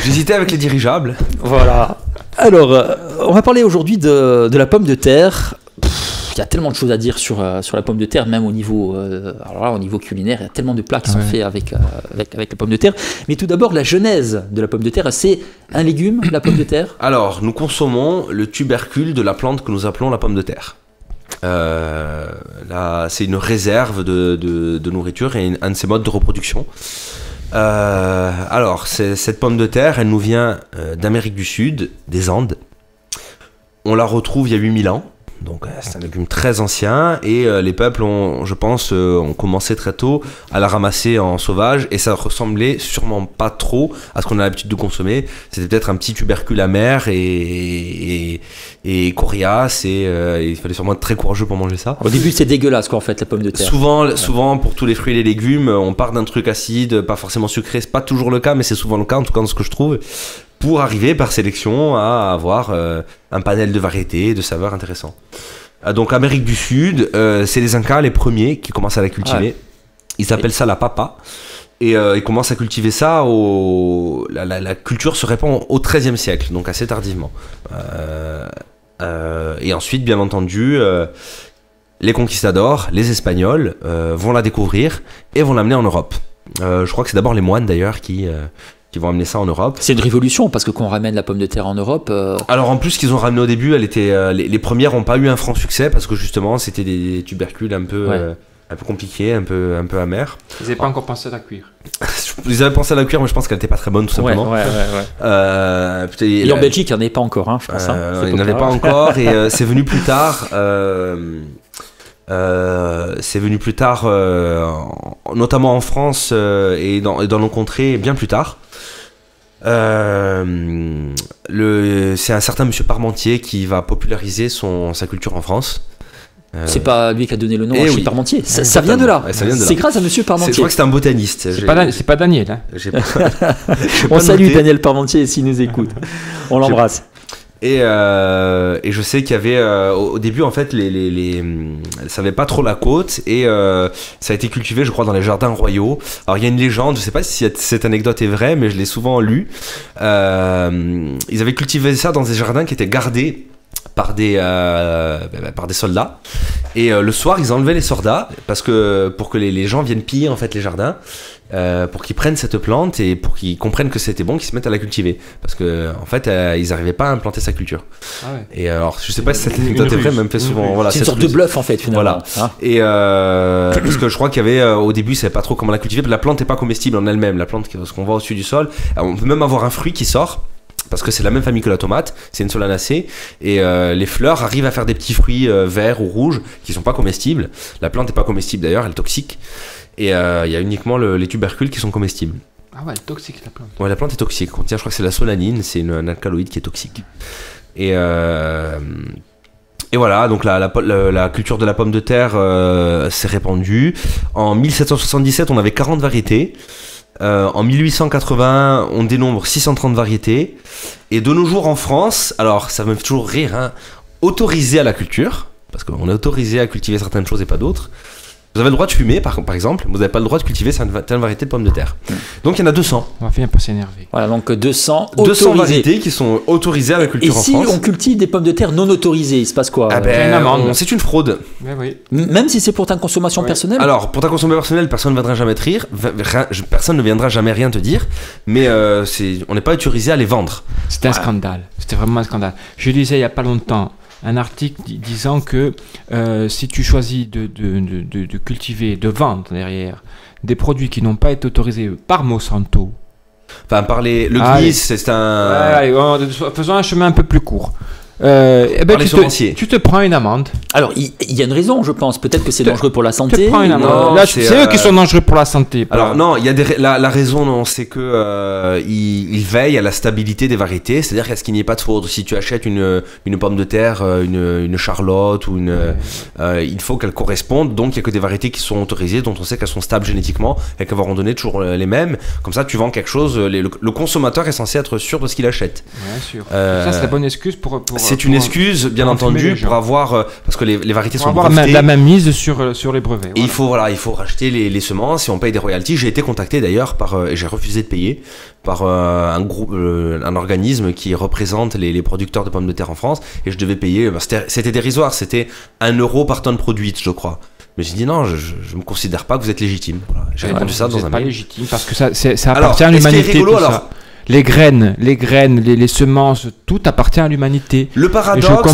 J'hésitais avec les dirigeables. Voilà. Alors, on va parler aujourd'hui de la pomme de terre. y a tellement de choses à dire sur la pomme de terre, même au niveau, alors là, au niveau culinaire, il y a tellement de plats qui sont faits avec la pomme de terre. Mais tout d'abord, la genèse de la pomme de terre, c'est un légume, la pomme de terre. Alors, nous consommons le tubercule de la plante que nous appelons la pomme de terre. Là, c'est une réserve de nourriture et un de ses modes de reproduction. Alors, cette pomme de terre, elle nous vient d'Amérique du Sud, des Andes. On la retrouve il y a 8000 ans. Donc c'est un légume très ancien et les peuples ont commencé très tôt à la ramasser en sauvage et ça ressemblait sûrement pas trop à ce qu'on a l'habitude de consommer. C'était peut-être un petit tubercule amer et coriace et il fallait sûrement être très courageux pour manger ça. Au début c'est dégueulasse quoi en fait la pomme de terre. Souvent pour tous les fruits et les légumes on part d'un truc acide, pas forcément sucré, c'est pas toujours le cas mais c'est souvent le cas en tout cas dans ce que je trouve. Pour arriver par sélection à avoir un panel de variétés, de saveurs intéressants. Donc Amérique du Sud, c'est les Incas les premiers qui commencent à la cultiver. Ils appellent ça la papa. Et ils commencent à cultiver ça, la culture se répand au XIIIe siècle, donc assez tardivement. Et ensuite, bien entendu, les conquistadors, les Espagnols, vont la découvrir et vont l'amener en Europe. Je crois que c'est d'abord les moines d'ailleurs qui vont amener ça en Europe. C'est une révolution parce que quand on ramène la pomme de terre en Europe... Alors en plus ce qu'ils ont ramené au début, elle était, les premières n'ont pas eu un franc succès parce que justement c'était des tubercules un peu compliqués, un peu amers. Ils n'avaient pas encore pensé à la cuire. Ils avaient pensé à la cuire mais je pense qu'elle n'était pas très bonne tout simplement. Et en Belgique il n'y en avait pas encore, hein, je pense. Il n'y en avait pas encore et c'est venu plus tard... notamment en France et dans nos contrées bien plus tard. C'est un certain monsieur Parmentier qui va populariser sa culture en France. C'est pas lui qui a donné le nom à Achille Parmentier. Ça vient de là. C'est grâce à monsieur Parmentier. Je crois que c'est un botaniste. C'est pas Daniel. Hein. On salue Daniel Parmentier s'il nous écoute. On l'embrasse. Et je sais qu'il y avait au début en fait ça avait pas trop la côte et ça a été cultivé je crois dans les jardins royaux. Alors il y a une légende, je sais pas si cette anecdote est vraie mais je l'ai souvent lue. Ils avaient cultivé ça dans des jardins qui étaient gardés par des soldats et le soir ils enlevaient les soldats pour que les gens viennent piller en fait les jardins. Pour qu'ils prennent cette plante et pour qu'ils comprennent que c'était bon, qu'ils se mettent à la cultiver parce que en fait ils n'arrivaient pas à implanter sa culture. Et alors je sais pas si cette anecdote est vraie, mais me fait souvent c'est une sorte de bluff en fait finalement. Et parce que je crois qu'il y avait au début ils savaient pas trop comment la cultiver. La plante est pas comestible en elle-même, la plante ce qu'on voit au-dessus du sol. Alors, on peut même avoir un fruit qui sort parce que c'est la même famille que la tomate, c'est une solanacée et les fleurs arrivent à faire des petits fruits verts ou rouges qui sont pas comestibles. La plante est pas comestible d'ailleurs, elle est toxique. Et il y a uniquement les tubercules qui sont comestibles. Ah ouais, elle est toxique la plante. Ouais, la plante est toxique. On tient, je crois que c'est la solanine, c'est un alcaloïde qui est toxique. Et voilà, donc la culture de la pomme de terre s'est répandue. En 1777, on avait 40 variétés. En 1880, on dénombre 630 variétés. Et de nos jours en France, alors ça me fait toujours rire, hein, autorisé à la culture, parce qu'on est autorisé à cultiver certaines choses et pas d'autres. Vous avez le droit de fumer, par exemple, vous n'avez pas le droit de cultiver certaines variétés de pommes de terre. Donc il y en a 200. On va finir par s'énerver. Voilà, donc 200 variétés qui sont autorisées à la culture en France. Et si on cultive des pommes de terre non autorisées, il se passe quoi? C'est une fraude. Oui. Même si c'est pour ta consommation personnelle? Alors, pour ta consommation personnelle, personne ne viendra jamais te rire, personne ne viendra jamais rien te dire, mais on n'est pas autorisé à les vendre. C'était un scandale. C'était vraiment un scandale. Je lisais il n'y a pas longtemps un article disant que si tu choisis de cultiver, de vendre derrière des produits qui n'ont pas été autorisés par Monsanto. Enfin, le gris, c'est un... faisons un chemin un peu plus court. Tu te prends une amende. Alors, il y a une raison, je pense. Peut-être que c'est dangereux pour la santé. Tu te prends une amende. C'est eux qui sont dangereux pour la santé. Alors, non, il y a la raison, non, c'est que ils veillent à la stabilité des variétés. C'est-à-dire qu'à ce qu'il n'y ait pas de fraude. Si tu achètes une pomme de terre, une charlotte, ou il faut qu'elle corresponde. Donc, il n'y a que des variétés qui sont autorisées, dont on sait qu'elles sont stables génétiquement et qu'elles vont donner toujours les mêmes. Comme ça, tu vends quelque chose. Le consommateur est censé être sûr de ce qu'il achète. Bien sûr. Ça, c'est la bonne excuse pour c'est une excuse, bien entendu, pour avoir parce que les variétés sont brevetées. La même mise sur les brevets. Et il faut racheter les semences et on paye des royalties. J'ai été contacté d'ailleurs et j'ai refusé de payer par un groupe, un organisme qui représente les producteurs de pommes de terre en France, et je devais payer. C'était dérisoire, c'était 1 euro par tonne produite, je crois. Mais j'ai dit non, je me considère pas que vous êtes légitime. Voilà. J'ai répondu ça dans un mail. Pas légitime parce que ça appartient à l'humanité. Rigolo, tout ça. Les graines, les semences, tout appartient à l'humanité. Le paradoxe,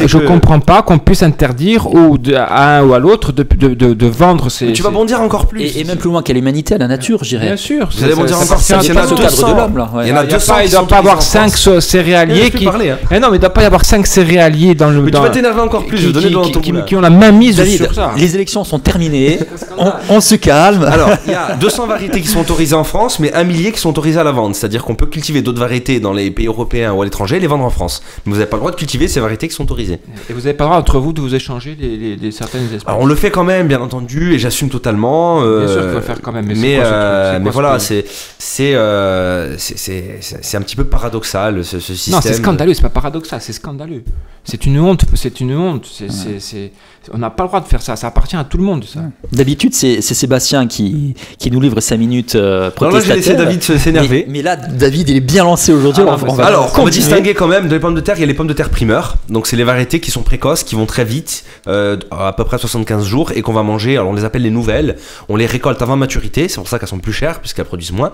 je comprends pas qu'on puisse interdire à un ou à l'autre de vendre ces. Tu vas bondir encore plus. Et même plus loin qu'à l'humanité, à la nature, je dirais. Bien sûr. Vous allez bondir encore plus. Il y a au cadre de l'homme là. Il y en a 200. Il ne doit pas avoir 5 céréaliers qui. Non, mais il ne doit pas y avoir 5 céréaliers dans le. Mais tu vas t'énerver encore plus. Je vais donner dans ton qui ont la main mise sur ça. Les élections sont terminées. On se calme. Alors, il y a 200 variétés qui sont autorisées en France, mais 1 millier qui sont autorisées à la vente. C'est-à-dire qu'on peut cultiver d'autres variétés dans les pays européens ou à l'étranger et les vendre en France. Mais vous n'avez pas le droit de cultiver ces variétés qui sont autorisées. Et vous n'avez pas le droit entre vous de vous échanger certaines espèces. Alors on le fait quand même, bien entendu, et j'assume totalement. Bien sûr qu'il faut le faire quand même. Mais voilà, c'est un petit peu paradoxal ce système. Non, c'est scandaleux, c'est pas paradoxal, c'est scandaleux. C'est une honte, on n'a pas le droit de faire ça, ça appartient à tout le monde. Ça. D'habitude, c'est Sébastien qui nous livre 5 minutes protestataires. Alors là, j'ai laissé David s'énerver. Mais là, David, il est bien lancé aujourd'hui. On va distinguer quand même de les pommes de terre. Il y a les pommes de terre primeurs, donc c'est les variétés qui sont précoces, qui vont très vite, à peu près 75 jours, et qu'on va manger. Alors on les appelle les nouvelles. On les récolte avant maturité, c'est pour ça qu'elles sont plus chères puisqu'elles produisent moins,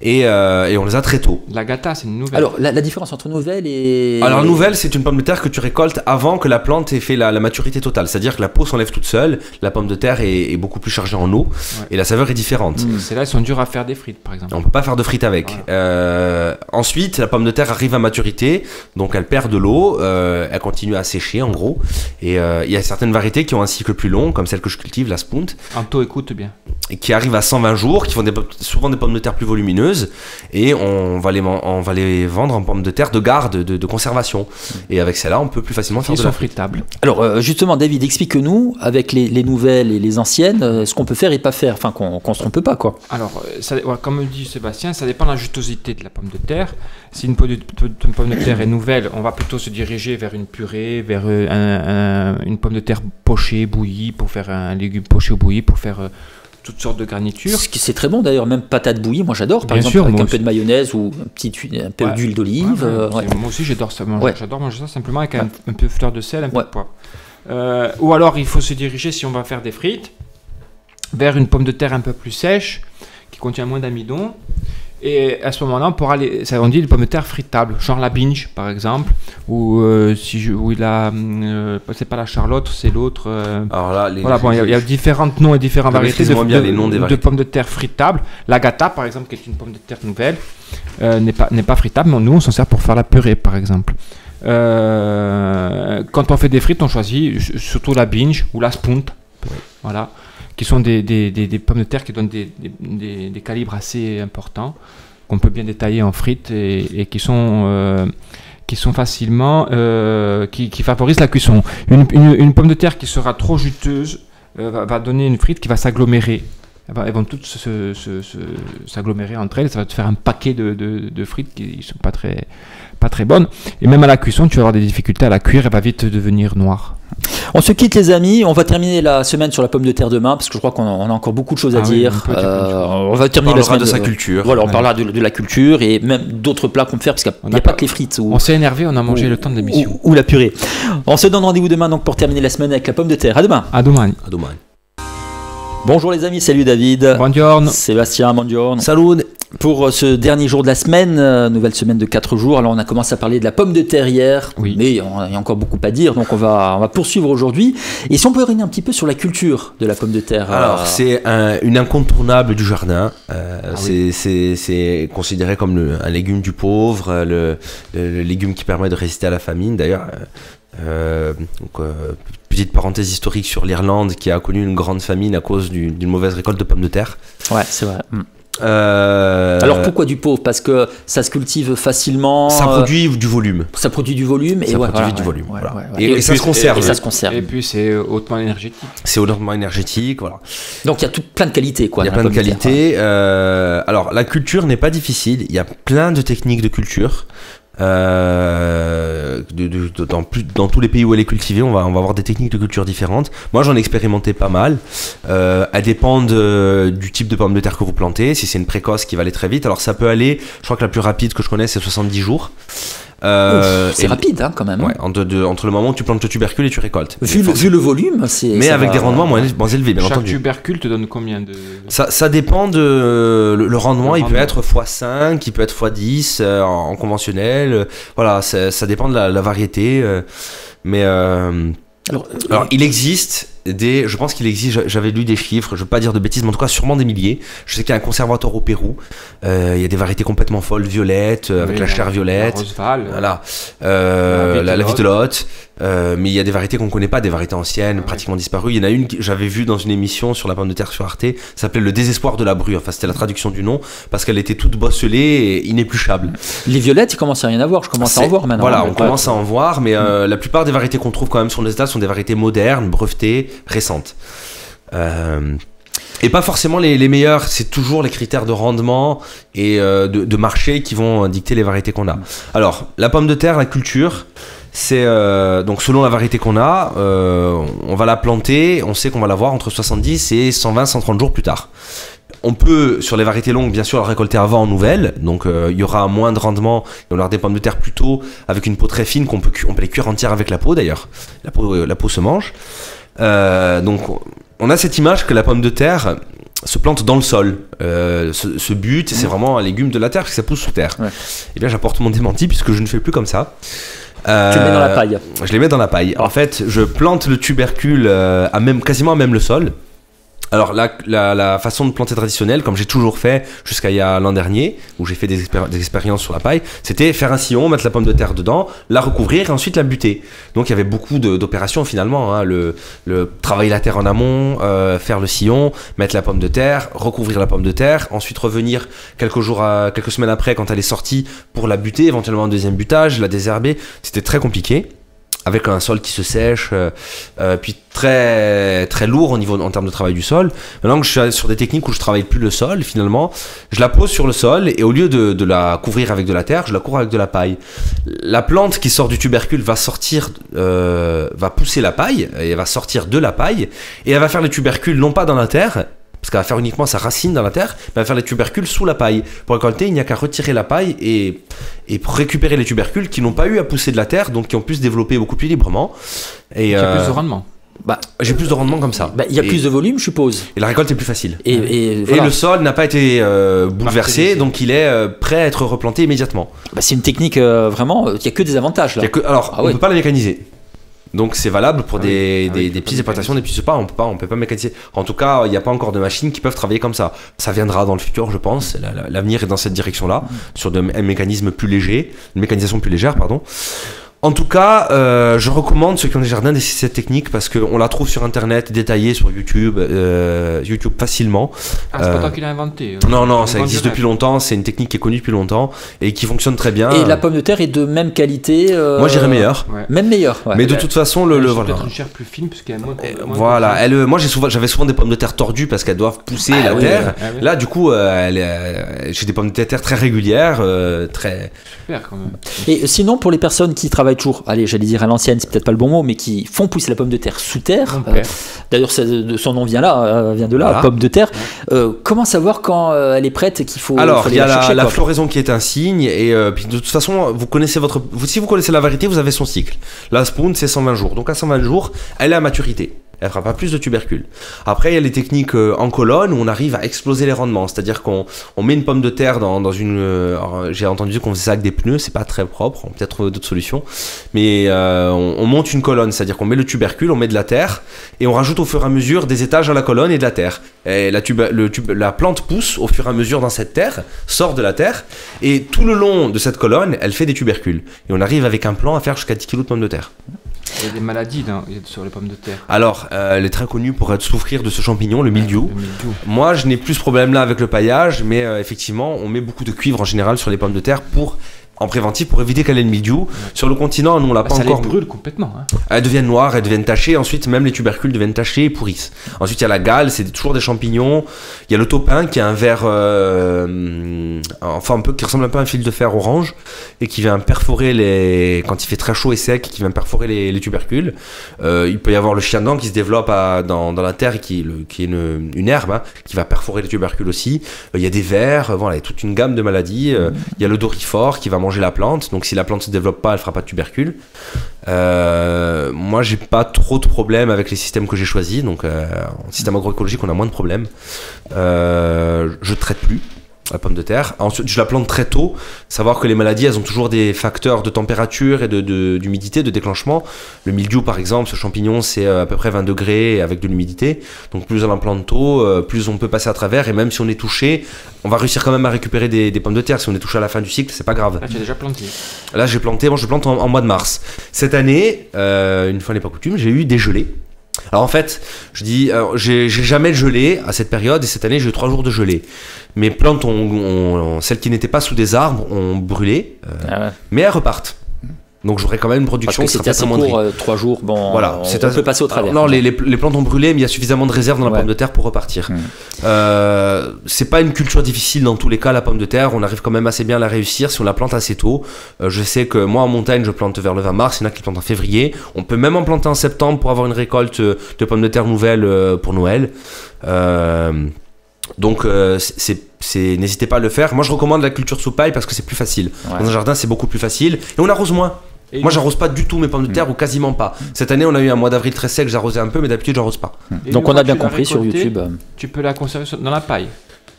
et on les a très tôt. La gata, c'est une nouvelle. Alors la différence entre nouvelle et. Alors nouvelle, c'est une pomme de terre que tu récoltes avant que la plante ait fait la maturité totale. C'est-à-dire que la peau s'enlève toute seule, la pomme de terre est beaucoup plus chargée en eau, et la saveur est différente. C'est là, elles sont dures à faire des frites, par exemple. On peut pas faire de frites avec. Voilà. Ensuite, la pomme de terre arrive à maturité, donc elle perd de l'eau, elle continue à sécher en gros. Et il y a certaines variétés qui ont un cycle plus long, comme celle que je cultive, la Spunt. Anto, écoute bien. Et qui arrivent à 120 jours, qui font souvent des pommes de terre plus volumineuses, et on va les vendre en pommes de terre de garde, de conservation. Et avec celle-là, on peut plus facilement faire de la frite. Alors justement, David, explique-nous avec les nouvelles et les anciennes ce qu'on peut faire et pas faire, enfin qu'on se trompe pas quoi. Alors, comme dit Sébastien, ça dépend de la jutosité de la pomme de terre. Si une pomme de terre est nouvelle, on va plutôt se diriger vers une purée, vers une pomme de terre pochée, bouillie, pour faire un légume poché ou bouilli, pour faire toutes sortes de garnitures. C'est très bon d'ailleurs, même patate bouillie, moi j'adore, par exemple, avec un peu de mayonnaise ou un peu d'huile d'olive. Moi aussi j'adore ça, j'adore manger ça simplement avec un peu de fleur de sel, un peu de poivre. Ou alors il faut se diriger, si on va faire des frites, vers une pomme de terre un peu plus sèche, qui contient moins d'amidon. Et à ce moment-là, on pourra on dit des pommes de terre fritables, genre la binge par exemple, ou c'est pas la Charlotte, c'est l'autre. Alors là, il y a différents noms et différentes variétés de pommes de terre fritables. La gata par exemple, qui est une pomme de terre nouvelle, n'est pas fritable, mais nous on s'en sert pour faire la purée par exemple. Quand on fait des frites, on choisit surtout la binge ou la Spunt, voilà, qui sont des pommes de terre qui donnent des calibres assez importants, qu'on peut bien détailler en frites et qui sont facilement, qui favorisent la cuisson. Une pomme de terre qui sera trop juteuse va donner une frite qui va s'agglomérer. Elles vont toutes s'agglomérer entre elles, ça va te faire un paquet de frites qui ne sont pas très bonnes. Et même à la cuisson, tu vas avoir des difficultés à la cuire, elle va vite devenir noire. On se quitte les amis, on va terminer la semaine sur la pomme de terre demain, parce que je crois qu'on a encore beaucoup de choses à dire. On va terminer la semaine de sa culture. Voilà, on parlera de la culture et même d'autres plats qu'on peut faire, parce qu'il n'y a pas que les frites. On s'est énervé, on a mangé le temps de l'émission. Ou la purée. On se donne rendez-vous demain donc pour terminer la semaine avec la pomme de terre. À demain. À demain. Bonjour les amis, salut David. Bonjour. Sébastien, bonjour. Salut. Pour ce dernier jour de la semaine, nouvelle semaine de 4 jours. Alors on a commencé à parler de la pomme de terre hier, mais il y a encore beaucoup à dire, donc on va poursuivre aujourd'hui. Et si on peut revenir un petit peu sur la culture de la pomme de terre. Alors c'est une incontournable du jardin. C'est considéré comme un légume du pauvre, le légume qui permet de résister à la famine. D'ailleurs, petite parenthèse historique sur l'Irlande qui a connu une grande famine à cause d'une mauvaise récolte de pommes de terre. Ouais, c'est vrai. Alors pourquoi du pauvre? Parce que ça se cultive facilement. Ça produit du volume. Ça produit du volume et ça se conserve. Et ça se conserve. Et puis c'est hautement énergétique. Voilà. Donc il y a plein de qualités quoi. Il y a plein de qualités. Alors la culture n'est pas difficile. Il y a plein de techniques de culture. Dans tous les pays où elle est cultivée, on va avoir des techniques de culture différentes. Moi, j'en ai expérimenté pas mal. Elles dépendent du type de pomme de terre que vous plantez. Si c'est une précoce qui va aller très vite, alors ça peut aller, je crois que la plus rapide que je connais, c'est 70 jours. C'est rapide quand même. Ouais, entre le moment où tu plantes le tubercule et tu récoltes. Vu le volume, mais avec des rendements moins élevés, bien entendu. Chaque tubercule te donne combien de... Ça dépend le rendement. Il peut être x5, il peut être x10 en conventionnel. Voilà, ça dépend de la variété. Mais alors, il existe je pense qu'il existe, j'avais lu des chiffres, je veux pas dire de bêtises, mais en tout cas sûrement des milliers. Je sais qu'il y a un conservatoire au Pérou, il y a des variétés complètement folles, violettes, avec la chair violette, la Roseval, voilà, la vitelotte, mais il y a des variétés qu'on connaît pas, des variétés anciennes, pratiquement disparues. Il y en a une que j'avais vue dans une émission sur la pomme de terre sur Arte, ça s'appelait Le désespoir de la bru, enfin c'était la traduction du nom, parce qu'elle était toute bosselée et inépluchable. Les violettes, il commence à rien à voir, je commence à en voir maintenant. Voilà, on commence à en voir, mais la plupart des variétés qu'on trouve quand même sur les états sont des variétés modernes, brevetées, récentes. Et pas forcément les meilleurs, c'est toujours les critères de rendement et de marché qui vont dicter les variétés qu'on a. Alors, la pomme de terre, la culture, c'est donc selon la variété qu'on a, on va la planter, on sait qu'on va la voir entre 70 et 120, 130 jours plus tard. On peut, sur les variétés longues, bien sûr, la récolter avant en nouvelle, donc il y aura moins de rendement, et on aura des pommes de terre plutôt avec une peau très fine qu'on peut les cuire entières avec la peau d'ailleurs. La peau se mange. Donc on a cette image que la pomme de terre se plante dans le sol. Ce but, c'est vraiment un légume de la terre, parce que ça pousse sous terre. Ouais. Et bien j'apporte mon démenti puisque je ne fais plus comme ça. Tu les mets dans la paille. Je les mets dans la paille. En fait, je plante le tubercule quasiment à même le sol. Alors la façon de planter traditionnelle, comme j'ai toujours fait jusqu'à l'an dernier, où j'ai fait des expériences sur la paille, c'était faire un sillon, mettre la pomme de terre dedans, la recouvrir et ensuite la buter. Donc il y avait beaucoup d'opérations finalement, hein, le travailler la terre en amont, faire le sillon, mettre la pomme de terre, recouvrir la pomme de terre, ensuite revenir quelques semaines après quand elle est sortie pour la buter, éventuellement un deuxième butage, la désherber. C'était très compliqué, avec un sol qui se sèche, puis très très lourd en termes de travail du sol. Maintenant que je suis sur des techniques où je travaille plus le sol, finalement, je la pose sur le sol et au lieu de la couvrir avec de la terre, je la couvre avec de la paille. La plante qui sort du tubercule va pousser la paille, et elle va sortir de la paille, et elle va faire les tubercules non pas dans la terre, parce qu'elle va faire uniquement sa racine dans la terre, mais elle va faire les tubercules sous la paille. Pour récolter, il n'y a qu'à retirer la paille et pour récupérer les tubercules qui n'ont pas eu à pousser de la terre, donc qui ont pu se développer beaucoup plus librement. Et j'ai plus de rendement. J'ai plus de rendement comme ça. Il y a plus de volume, je suppose. Et la récolte est plus facile. Et voilà. Et le sol n'a pas été bouleversé, donc il est prêt à être replanté immédiatement. C'est une technique vraiment, il n'y a que des avantages là. On ne peut pas la mécaniser. Donc c'est valable pour des petites exploitations, des petits pas, on peut pas mécaniser. En tout cas, il n'y a pas encore de machines qui peuvent travailler comme ça. Ça viendra dans le futur, je pense. L'avenir est dans cette direction-là, sur un mécanisme plus léger, une mécanisation plus légère, pardon. En tout cas, je recommande ceux qui ont des jardins d'essayer cette technique parce qu'on la trouve sur internet, détaillée sur YouTube facilement. C'est pas toi qui l'as inventé. Non, ça existe depuis longtemps, c'est une technique qui est connue depuis longtemps et qui fonctionne très bien. Et la pomme de terre est de même qualité Moi j'irais meilleure. Ouais. Même meilleure. Ouais. Mais de toute façon, peut-être une chair plus fine parce qu'elle moins voilà, moi j'avais souvent des pommes de terre tordues parce qu'elles doivent pousser la terre. Oui. Là du coup, j'ai des pommes de terre très régulières, très... Super quand même. Et sinon pour les personnes qui travaillent toujours, allez, j'allais dire à l'ancienne, c'est peut-être pas le bon mot, mais qui font pousser la pomme de terre sous terre. D'ailleurs, son nom vient de là, voilà. Pomme de terre. Comment savoir quand elle est prête et qu'il faut. Alors, il y a la floraison qui est un signe, et puis de toute façon, si vous connaissez la variété, vous avez son cycle. La Spoon, c'est 120 jours. Donc à 120 jours, elle est à maturité. Elle fera pas plus de tubercules. Après, il y a les techniques en colonne où on arrive à exploser les rendements. C'est-à-dire qu'on met une pomme de terre dans une... j'ai entendu qu'on faisait ça avec des pneus, c'est pas très propre, on peut peut-être trouver d'autres solutions. Mais on monte une colonne, c'est-à-dire qu'on met le tubercule, on met de la terre, et on rajoute au fur et à mesure des étages à la colonne et de la terre. Et la plante pousse au fur et à mesure dans cette terre, sort de la terre, et tout le long de cette colonne, elle fait des tubercules. Et on arrive avec un plan à faire jusqu'à 10 kg de pommes de terre. Il y a des maladies sur les pommes de terre. Alors, elle est très connue pour souffrir de ce champignon, le mildiou. Moi, je n'ai plus ce problème-là avec le paillage, mais effectivement, on met beaucoup de cuivre en général sur les pommes de terre pour en préventif pour éviter qu'elle ait le mildiou. Sur le continent, nous on l'a pas encore. Ça les brûle complètement. Hein. Elles deviennent noires, elles deviennent tachées. Ensuite, même les tubercules deviennent tachés et pourrissent. Ensuite, il y a la gale, c'est toujours des champignons. Il y a le taupin qui a un verre, enfin un peu qui ressemble un peu à un fil de fer orange et qui vient perforer quand il fait très chaud et sec, qui vient perforer les tubercules. Il peut y avoir le chien-dent qui se développe dans la terre et qui est une herbe hein, qui va perforer les tubercules aussi. Il y a des vers, voilà, il y a toute une gamme de maladies. Il y a le dorifort qui va manger la plante, donc si la plante se développe pas, elle fera pas de tubercules. Moi, j'ai pas trop de problèmes avec les systèmes que j'ai choisis, donc en système agroécologique, on a moins de problèmes. Je traite plus la pomme de terre. Ensuite, je la plante très tôt. Savoir que les maladies, elles ont toujours des facteurs de température et d'humidité, de déclenchement. Le mildiou, par exemple, ce champignon, c'est à peu près 20 degrés avec de l'humidité. Donc, plus on la plante tôt, plus on peut passer à travers. Et même si on est touché, on va réussir quand même à récupérer des pommes de terre. Si on est touché à la fin du cycle, c'est pas grave. Là, tu as déjà planté. Là, j'ai planté. Moi, je plante en mois de mars. Cette année, une fois n'est pas coutume, j'ai eu des gelées. Alors en fait, j'ai jamais de gelée à cette période et cette année j'ai eu 3 jours de gelée. Mes plantes, celles qui n'étaient pas sous des arbres, ont brûlé, mais elles repartent. Donc j'aurai quand même une production qui sera assez court, 3 jours, bon, voilà, on peut passer au travers. Non, les plantes ont brûlé, mais il y a suffisamment de réserve dans la pomme de terre pour repartir. C'est pas une culture difficile dans tous les cas, la pomme de terre, on arrive quand même assez bien à la réussir si on la plante assez tôt. Je sais que moi en montagne, je plante vers le 20 mars, il y en a qui plantent en février. On peut même en planter en septembre pour avoir une récolte de pommes de terre nouvelles pour Noël. Donc n'hésitez pas à le faire. Moi je recommande la culture sous paille parce que c'est plus facile. Dans un jardin c'est beaucoup plus facile et on arrose moins. Moi j'arrose pas du tout mes pommes de terre ou quasiment pas. Cette année on a eu un mois d'avril très sec, j'arrosais un peu mais d'habitude j'arrose pas. Donc on a bien compris sur YouTube. Tu peux la conserver dans la paille.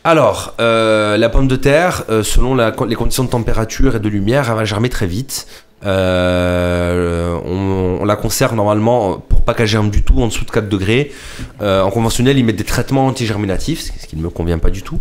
Alors la pomme de terre selon les conditions de température et de lumière elle va germer très vite. On la conserve normalement pour pas qu'elle germe du tout en dessous de 4 degrés. En conventionnel, ils mettent des traitements anti-germinatifs, ce qui ne me convient pas du tout.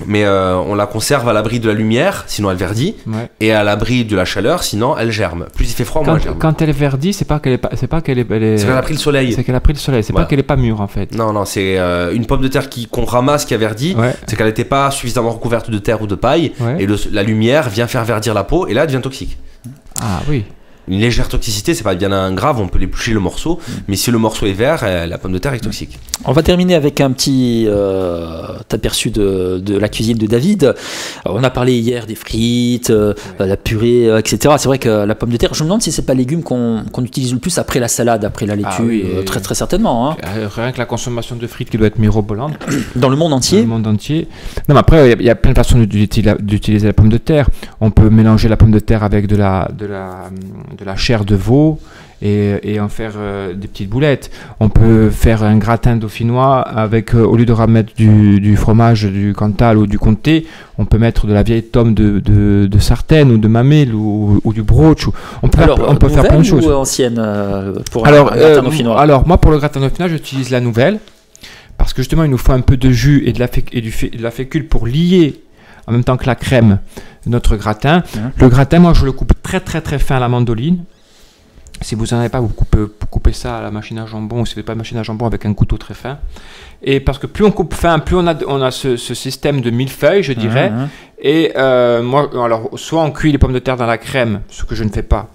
Mais on la conserve à l'abri de la lumière, sinon elle verdit, et à l'abri de la chaleur, sinon elle germe. Plus il fait froid, moins elle germe. Quand elle verdit, c'est pas qu'elle est, c'est qu'elle a pris le soleil. C'est qu'elle a pris le soleil. C'est pas qu'elle est pas mûre en fait. Non, c'est une pomme de terre qu'on ramasse qui a verdi. C'est qu'elle n'était pas suffisamment recouverte de terre ou de paille, et la lumière vient faire verdir la peau, et là elle devient toxique. Ah oui. Une légère toxicité, c'est pas bien grave, on peut l'éplucher le morceau, mais si le morceau est vert, la pomme de terre est toxique. On va terminer avec un petit aperçu de la cuisine de David. Alors, on a parlé hier des frites, la purée, etc. C'est vrai que la pomme de terre, je me demande si c'est pas le légume qu'on utilise le plus après la salade, après la laitue, très très certainement. Hein. Rien que la consommation de frites qui doit être mirobolante. Dans le monde entier. Dans le monde entier. Non, mais après, il y a plein de façons d'utiliser la pomme de terre. On peut mélanger la pomme de terre avec de la chair de veau et en faire des petites boulettes. On peut faire un gratin dauphinois avec, au lieu de remettre du fromage du Cantal ou du Comté, on peut mettre de la vieille tome de Sartène ou de Mamelle ou du brooch. On peut faire plein de choses. Ou ancienne pour un gratin dauphinois. Alors moi pour le gratin dauphinois j'utilise la nouvelle parce que justement il nous faut un peu de jus et de la fécule pour lier en même temps que la crème notre gratin. Le gratin, moi, je le coupe très très très fin à la mandoline. Si vous n'en avez pas, vous coupez ça à la machine à jambon, ou si vous n'avez pas de machine à jambon avec un couteau très fin. Et parce que plus on coupe fin, plus on a ce système de millefeuille, je dirais. Et moi, alors, soit on cuit les pommes de terre dans la crème, ce que je ne fais pas.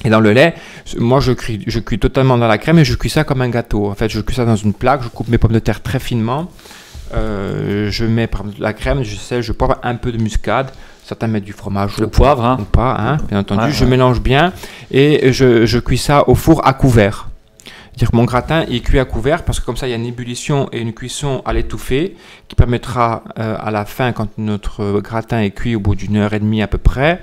Et dans le lait, moi je cuis totalement dans la crème et je cuis ça comme un gâteau. En fait, je cuis ça dans une plaque, je coupe mes pommes de terre très finement. Je mets par exemple de la crème, du sel, je poivre, un peu de muscade. Certains mettent du fromage ou poivre, ou pas, bien entendu. Je mélange bien et je cuis ça au four à couvert. C'est-à-dire que mon gratin il cuit à couvert parce que comme ça il y a une ébullition et une cuisson à l'étouffer qui permettra à la fin, quand notre gratin est cuit au bout d'une heure et demie à peu près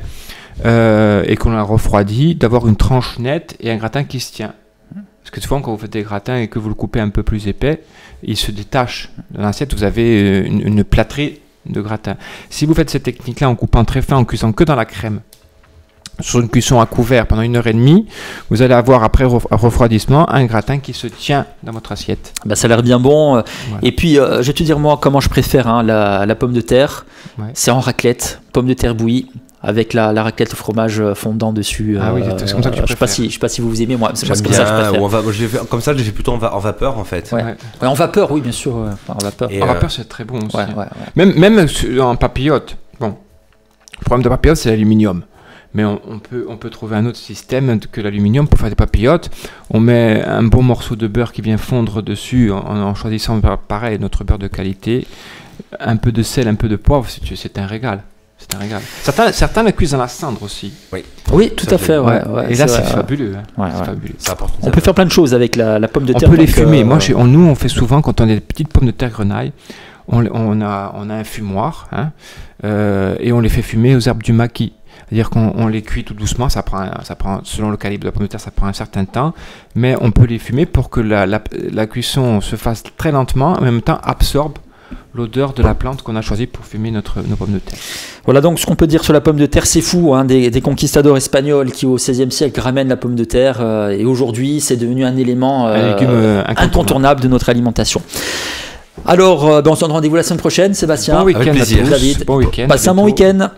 et qu'on l'a refroidi, d'avoir une tranche nette et un gratin qui se tient. Parce que souvent quand vous faites des gratins et que vous le coupez un peu plus épais, il se détache de l'assiette, vous avez une plâtrée de gratin. Si vous faites cette technique-là en coupant très fin, en cuisant que dans la crème, sur une cuisson à couvert pendant 1 heure et demie, vous allez avoir après refroidissement un gratin qui se tient dans votre assiette. Bah, ça a l'air bien bon. Voilà. Et puis, je vais te dire moi comment je préfère la pomme de terre. C'est en raclette, pomme de terre bouillie. Avec la raclette au fromage fondant dessus. Ah oui, c'est comme ça que tu préfères. Je sais pas si vous aimez, moi. C'est comme ça que je préfère. Comme ça, je l'ai fait plutôt en vapeur, en fait. Ouais, en vapeur, oui, bien sûr. En vapeur. En vapeur, c'est très bon aussi. Même en papillote. Bon, Le problème de papillote, c'est l'aluminium. Mais on peut trouver un autre système que l'aluminium pour faire des papillotes. On met un bon morceau de beurre qui vient fondre dessus en choisissant pareil notre beurre de qualité, un peu de sel, un peu de poivre, c'est un régal. C'est un régal. Certains le cuisent dans la cendre aussi. Oui, tout à fait. Ouais, et là, c'est fabuleux. Hein. Ouais. Fabuleux. On peut faire plein de choses avec la pomme de terre. On peut les fumer. Nous, on fait souvent, quand on a des petites pommes de terre grenaille, on a un fumoir, hein, et on les fait fumer aux herbes du maquis. C'est-à-dire qu'on les cuit tout doucement, ça prend, selon le calibre de la pomme de terre, ça prend un certain temps, mais on peut les fumer pour que la cuisson se fasse très lentement, en même temps absorbe l'odeur de la plante qu'on a choisie pour fumer nos pommes de terre. Voilà donc ce qu'on peut dire sur la pomme de terre, c'est fou, hein, des conquistadors espagnols qui au XVIe siècle ramènent la pomme de terre, et aujourd'hui c'est devenu un élément incontournable de notre alimentation. Alors, on se donne rendez-vous la semaine prochaine, Sébastien. Bon week-end à tous. David. Bon week-end. Passez un bon week-end.